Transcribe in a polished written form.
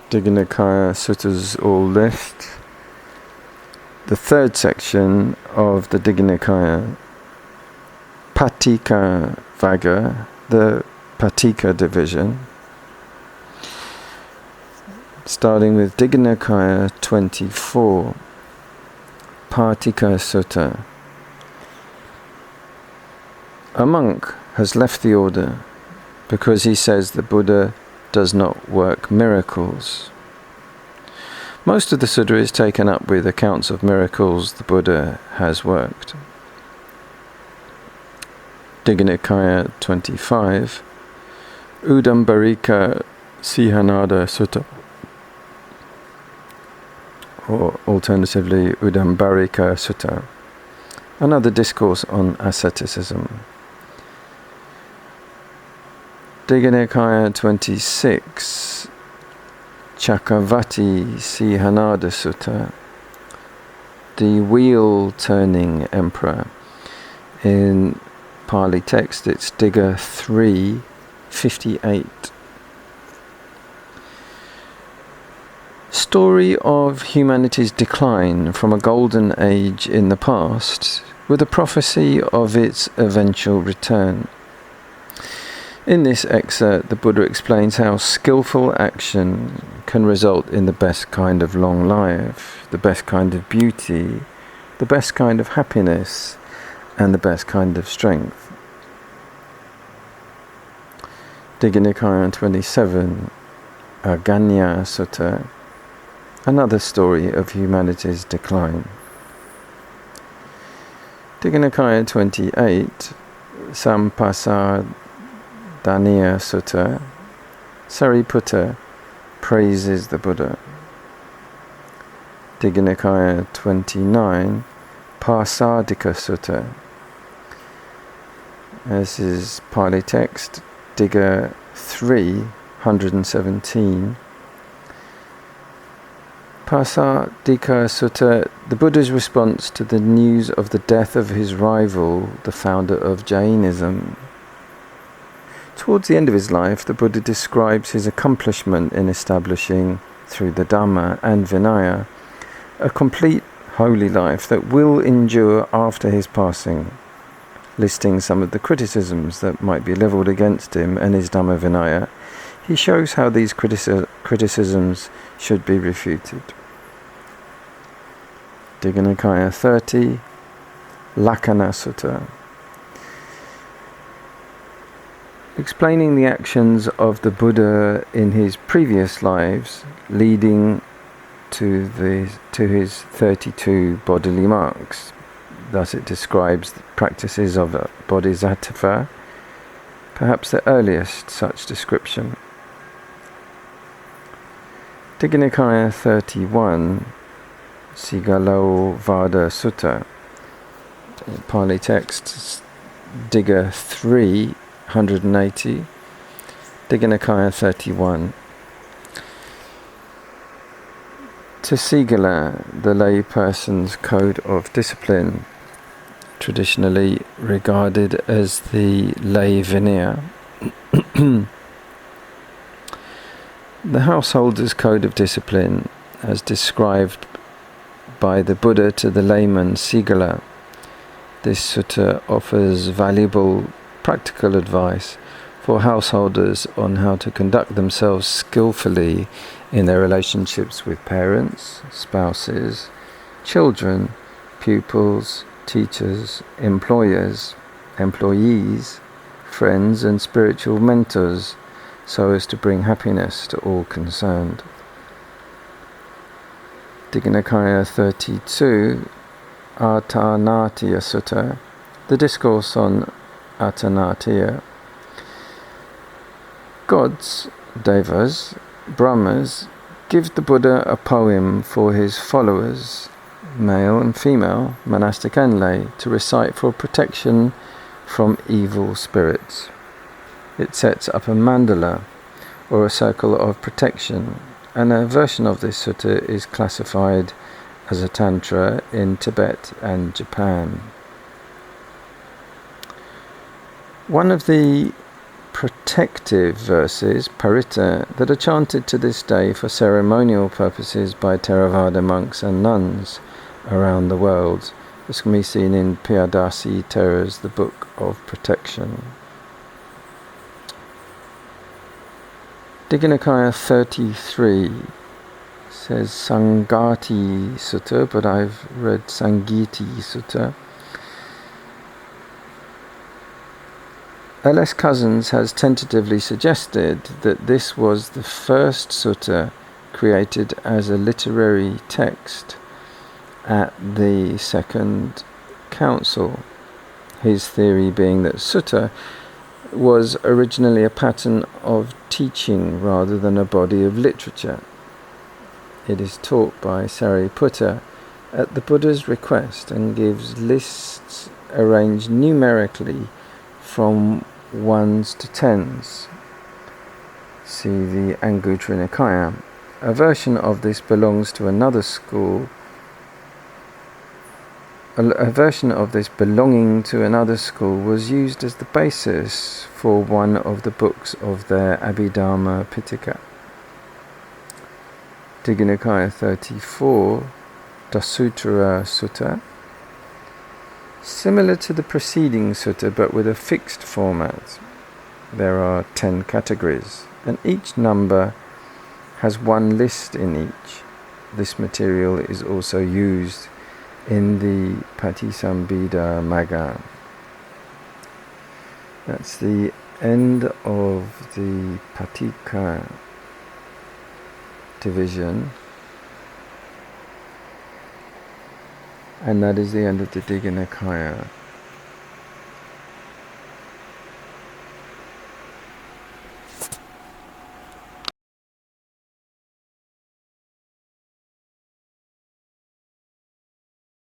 Digha Nikāya Suttas all list. The third section of the Digha Nikāya, Pātika Vagga, the Pātika division, starting with Digha Nikāya 24, Pātika Sutta. A monk has left the order because he says the Buddha does not work miracles. Most of the sutta is taken up with accounts of miracles the Buddha has worked. Digha Nikāya 25, Udambarika Sihanada Sutta, or alternatively Udambarika Sutta, another discourse on asceticism. Digha Nikāya 26, Chakravarti Sihanada Sutta, the wheel-turning emperor. In Pali text it's Digha 3, 58. Story of humanity's decline from a golden age in the past with a prophecy of its eventual return. In this excerpt, the Buddha explains how skillful action can result in the best kind of long life, the best kind of beauty, the best kind of happiness, and the best kind of strength. Digha Nikāya 27, Aganya Sutta, another story of humanity's decline. Digha Nikāya 28, Sampasādaniya Sutta, Sariputta praises the Buddha. Digha Nikāya 29, Pāsadika Sutta. This is Pali text, Digha 3, 117. Pāsadika Sutta, the Buddha's response to the news of the death of his rival, the founder of Jainism. Towards the end of his life, the Buddha describes his accomplishment in establishing, through the Dhamma and Vinaya, a complete holy life that will endure after his passing, listing some of the criticisms that might be levelled against him and his Dhamma Vinaya. He shows how these criticisms should be refuted. Digha Nikāya 30, Lakkhana Sutta, explaining the actions of the Buddha in his previous lives, leading to his 32 bodily marks. Thus it describes the practices of a bodhisattva, perhaps the earliest such description. Digha Nikāya 31, Sigalo Vada Sutta, Pali text, Digha 3, 180, Digha Nikāya 31. Sigala, the lay person's code of discipline, traditionally regarded as the lay Vinaya. The householder's code of discipline, as described by the Buddha to the layman Sigala. This sutta offers valuable practical advice for householders on how to conduct themselves skillfully in their relationships with parents, spouses, children, pupils, teachers, employers, employees, friends and spiritual mentors, so as to bring happiness to all concerned. Digha Nikāya 32, Atanatiya Sutta, the discourse on Atanatiya. Gods, devas, brahmas, give the Buddha a poem for his followers, male and female, monastic and lay, to recite for protection from evil spirits. It sets up a mandala, or a circle of protection, and a version of this sutta is classified as a tantra in Tibet and Japan. One of the protective verses, parita, that are chanted to this day for ceremonial purposes by Theravada monks and nuns around the world. This can be seen in Piyadasi Thera's The Book of Protection. Digha Nikāya 33 says Sangati Sutta, but I've read Sangiti Sutta. L.S. Cousins has tentatively suggested that this was the first sutta created as a literary text at the Second Council. His theory being that sutta was originally a pattern of teaching rather than a body of literature. It is taught by Sariputta at the Buddha's request and gives lists arranged numerically from 1s to 10s. See the Anguttara Nikāya. A version of this belongs to another school. A version of this belonging to another school was used as the basis for one of the books of their Abhidharma Pātika. Digha Nikāya 34, Dasuttara Sutta. Similar to the preceding sutta but with a fixed format. There are 10 categories and each number has one list in each. This material is also used in the Patisambhida Magga. That's the end of the Pātika division, and that is the end of the Digha Nikāya.